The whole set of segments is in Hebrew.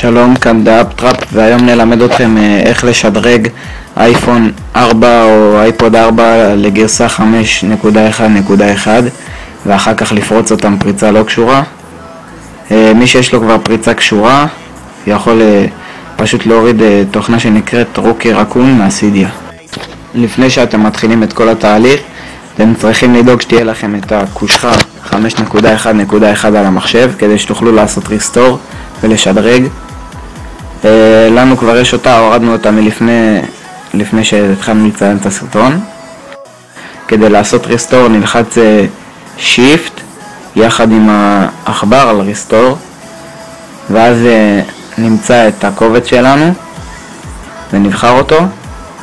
שלום, כאן דאפטראפ, והיום נלמד אתכם איך לשדרג אייפון 4 או אייפוד 4 לגרסה 5.1.1 ואחר כך לפרוץ אותם פריצה לא קשורה. מי שיש לו כבר פריצה קשורה יכול פשוט להוריד תוכנה שנקראת רוקי רקון מהסידיה. לפני שאתם מתחילים את כל התהליך אתם צריכים לדאוג שתהיה לכם את הקושחה 5.1.1 על המחשב כדי שתוכלו לעשות ריסטור ולשדרג. לנו כבר יש אותה, הורדנו אותה לפני שהתחלנו לציין את הסרטון. כדי לעשות ריסטור נלחץ שיפט יחד עם העכבר על ריסטור, ואז נמצא את הקובץ שלנו ונבחר אותו,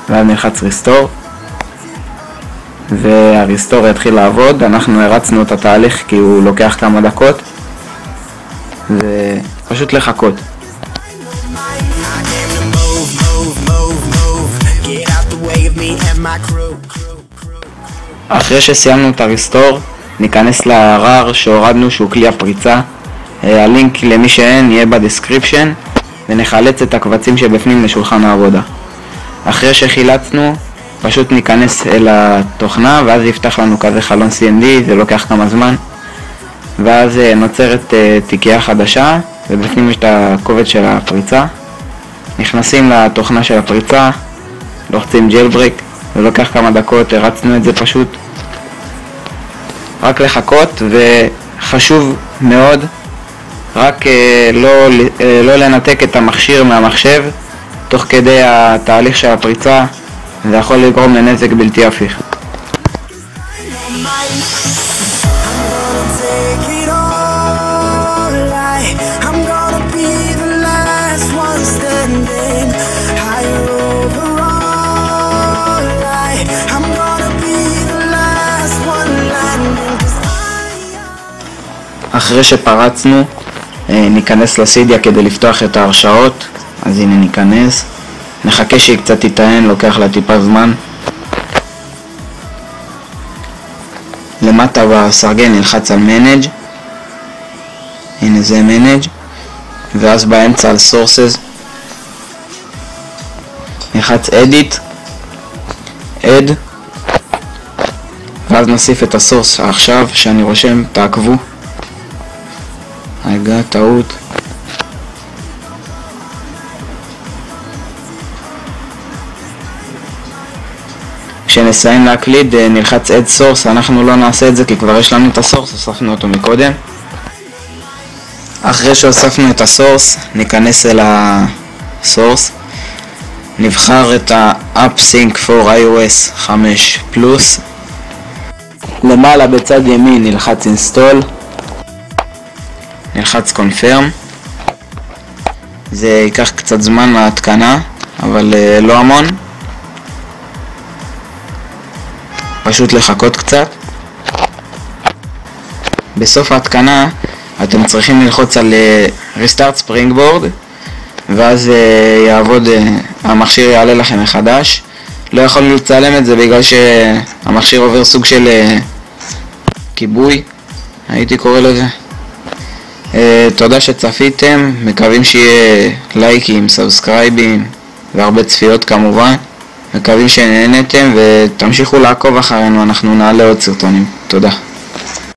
ואז נלחץ ריסטור והריסטור יתחיל לעבוד. אנחנו הרצנו את התהליך כי הוא לוקח כמה דקות, ופשוט לחכות. אחרי שסיימנו את הריסטור ניכנס לרר שהורדנו שהוא כלי הפריצה. הלינק למי שאין יהיה בדסקריפשן, ונחלץ את הקבצים שבפנים לשולחן העבודה. אחרי שחילצנו פשוט ניכנס אל התוכנה ואז יפתח לנו כזה חלון CMD, זה לוקח כמה זמן, ואז נוצרת תיקייה חדשה ובפנים יש את הקובץ של הפריצה. נכנסים לתוכנה של הפריצה, לוחצים ג'לברייק, זה לוקח כמה דקות, הרצנו את זה פשוט. רק לחכות, וחשוב מאוד רק לא לנתק את המכשיר מהמחשב תוך כדי התהליך של הפריצה, זה יכול לגרום לנזק בלתי הפיך. אחרי שפרצנו ניכנס לסידיה כדי לפתוח את ההרשאות, אז הנה ניכנס, נחכה שהיא קצת תיטען, לוקח לה טיפה זמן. למטה בסרגל נלחץ על Manage, הנה זה Manage, ואז באמצע על Sources נלחץ Edit, Add, ואז נוסיף את הסורס עכשיו שאני רושם, תעקבו. רגע, טעות. כשנסיים להקליד נלחץ Add Source, אנחנו לא נעשה את זה כי כבר יש לנו את הסורס, הוספנו אותו מקודם. אחרי שהוספנו את הסורס ניכנס אל הסורס, נבחר את ה-AppSync for iOS 5 פלוס, למעלה בצד ימין נלחץ Install, נלחץ Confirm. זה ייקח קצת זמן להתקנה אבל לא המון, פשוט לחכות קצת. בסוף ההתקנה אתם צריכים ללחוץ על Restart Springboard ואז יעבוד, המכשיר יעלה לכם מחדש. לא יכולנו לצלם את זה בגלל שהמכשיר עובר סוג של כיבוי, הייתי קורא לזה. תודה שצפיתם, מקווים שיהיה לייקים, סאבסקרייבים והרבה צפיות כמובן. מקווים שנהנתם ותמשיכו לעקוב אחרינו, אנחנו נעלה עוד סרטונים. תודה.